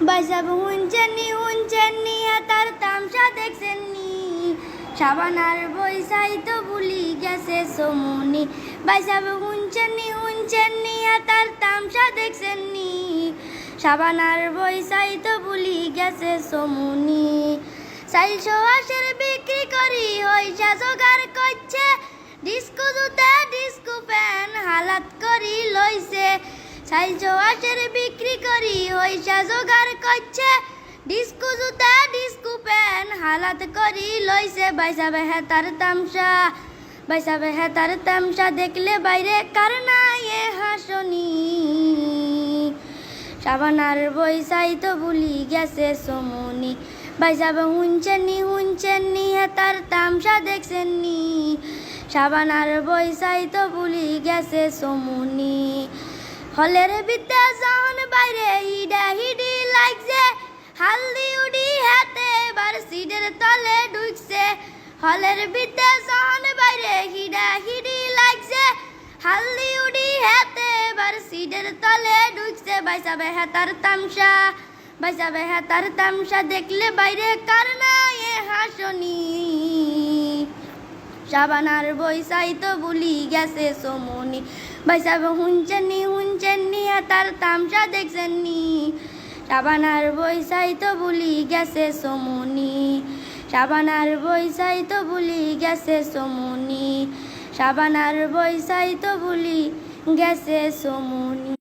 বাইসাব হুঞ্চেননি তার তামসা দেখছেননি সাবানার বৈশাই তো ভুলি গেছে সমুনি বাইসাব হুঞ্চেননি তার তামসা দেখছেননি সাবানার বৈশাই তো ভুলি গেছে সমুনি 480 বিক্রি করি হইসা জোগাড় করছে ডিস্কো জুতা ডিস্কো প্যান হালাত করি লইছে 480 বিক্রি করি হইসা জোগাড় করছে ডিস্কো জুতা ডিস্কো প্যান হালাত করি লইছে বাইসাব তার তামসা দেখলে বাইরে কার নাই হাসনি সাবানার বৈশাই তো ভুলি গেছে সমুনি বাইসাব হুঞ্চেননি তার তামসা দেখছেননি সাবানার বৈশাই তো ভুলি গেছে সমুনি হলের বিদ্যা যখন বাইরে হিডি লাগছে হালদি উডি হাতে এবার সিটের তলে ঢুকছে হলের বিদ্যা যখন বাইরে হিডি লাগছে হালদি উডি হাতে এবার সিটের তলে ঢুকছে বাইসাব তার তামসা দেখলে বাইরে কার নাই হাসনি সাবানার বৈশাই তো ভুলি গেছে সমুনি বাইসাব হুঞ্চেননি তার তামসা দেখছেননি সাবানার বৈশাই তো ভুলি গেছে সমুনি সাবানার বৈশাই তো ভুলি গেছে সমুনি সাবানার বৈশাই তো ভুলি গেছে সমুনি।